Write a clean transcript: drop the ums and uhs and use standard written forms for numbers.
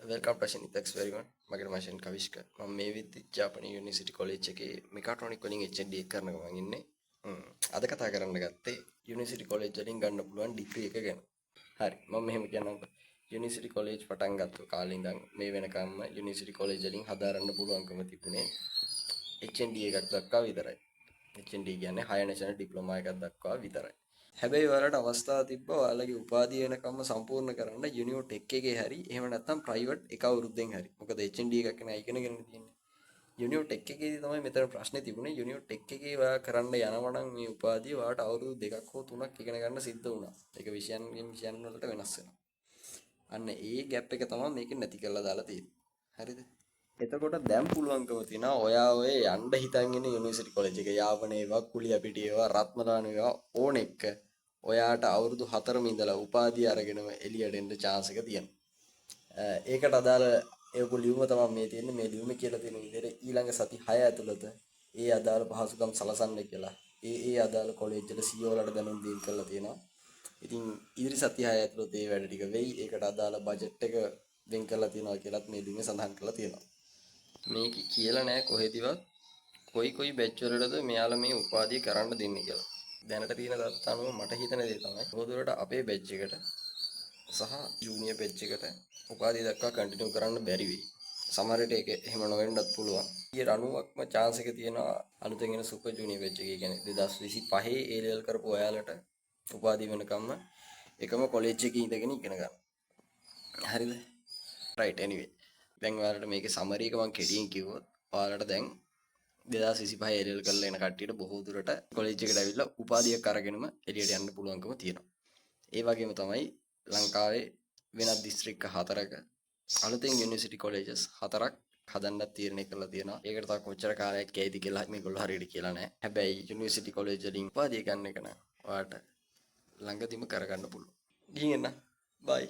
Welcome to Ashini. Thanks very much. මගේ නම ෂෙන් කවිෂ්ක. මම මේ විද්දි ජාපනී යුනිවර්සිටි කොලෙජ් එකේ මෙකාට්‍රොනික් වලින් HND එක කරනක මම ඉන්නේ. අද කතා කරන්න ගත්තේ යුනිවර්සිටි කොලෙජ් වලින් ගන්න පුළුවන් ඩිග්‍රී එක ගැන. හරි. මම මෙහෙම කියන්නම්කෝ. යුනිවර්සිටි කොලෙජ් පටන් ගත්ත කාලේ ඉඳන් මේ වෙනකම්ම යුනිවර්සිටි කොලෙජ් වලින් හදාරන්න පුළුවන්කම තිබුණේ HND එකක් දක්වා විතරයි. HND කියන්නේ Higher National Diploma එකක් දක්වා විතරයි. හැබැයි ඔයාලට අවස්ථාව තිබ්බ ඔයාලගේ උපාධිය වෙනකම්ම සම්පූර්ණ කරන්න යුනිවර් ටෙක් එකේ හරි එහෙම නැත්නම් ප්‍රයිවට් එක අවුරුද්දෙන් හරි. මොකද HND එකක් නෑ ඉගෙනගෙන තියෙන්නේ. යුනිවර් ටෙක් එකේදී තමයි මෙතන ප්‍රශ්නේ තිබුණේ. යුනිවර් ටෙක් එකේ ඔයා කරන්න යනවා නම් මේ උපාධිය ඔයාලට අවුරුදු 2ක් හෝ 3ක් ඉගෙන ගන්න සිද්ධ වුණා. ඒක විෂයන්ගෙන් විෂයන් වලට වෙනස් වෙනවා. අන්න ඒ ગેප් එක තමයි මේකෙන් නැති කරලා දාලා තියෙන්නේ. හරිද? එතකොට දැන් පුළුවන්කම තියෙනවා ඔයා ඔය යන්න හිතන් ඉන්න යුනිවර්සිටි කොලෙජ් එක යාපනයේ ඒවා කුලියපිටිය ඒවා රත්මලාන ඒවා ඕන එක ඔයාට අවුරුදු 4ම ඉඳලා උපාධිය අරගෙනම එළියට එන්න chance එක තියෙනවා. ඒකට අදාළ ඒක ලියුම තමයි මේ තියෙන්නේ. මේ ලියුමේ කියලා තියෙන විදිහට ඊළඟ සති 6 ඇතුළත ඒ අදාළ පහසුකම් සලසන්න කියලා. ඒ අදාළ කොලෙජ් වල CEO වලට දැනුම් දීම් කරලා තියෙනවා. ඉතින් ඉදිරි සති 6 ඇතුළත මේ වැඩ ටික වෙයි. ඒකට අදාළ බජට් එක වෙන් කරලා තියෙනවා කියලාත් මේ ලියුමේ සඳහන් කරලා තියෙනවා. මේක කියලා නෑ කොහෙදිවත් කොයි බැච් වලටද මෙයාලා මේ උපාධිය කරන්න දෙන්නේ කියලා. දැනට තියෙන දත්ත අනුව මට හිතන දේ තමයි පොදුරට අපේ බැච් එකට සහ ජූනියර් බැච් එකට උපාධිය දක්වා කන්ටිනියු කරන්න බැරි වෙයි. සමහර විට ඒක එහෙම නොවෙන්නත් පුළුවන්. 90%ක්ම chance එක තියෙනවා අලුතෙන් එන සුපර් ජූනියර් බැච් එකේ කියන්නේ 2025 A level කරපු ඔයාලට උපාධිය වෙනකම්ම එකම කොලෙජ් එකේ ඉඳගෙන ඉගෙන ගන්න. හරිද? right anyway. දැන් ඔයාලට මේකේ සමරි එක මම කෙටියෙන් කිව්වොත් ඔයාලට දැන් 2025 එල්එල් කරලා එන කට්ටියට බොහෝ දුරට කොලෙජ් එකට ඇවිල්ලා උපාධියක් අරගෙනම එළියට යන්න පුළුවන්කම තියෙනවා. ඒ වගේම තමයි ලංකාවේ වෙනත් දිස්ත්‍රික්ක 4ක අලුතෙන් යුනිවර්සිටි කොලෙජස් 4ක් හදන්නත් තීරණය කරලා තියෙනවා. ඒකට තව කොච්චර කාලයක් යයිද කියලා මේගොල්ලෝ හරියට කියලා නැහැ. හැබැයි යුනිවර්සිටි කොලෙජ් වලින් උපාධිය ගන්න එක නම් ඔයාලට ළඟදිම කරගන්න පුළුවන්. ගිහින් එන්න. bye.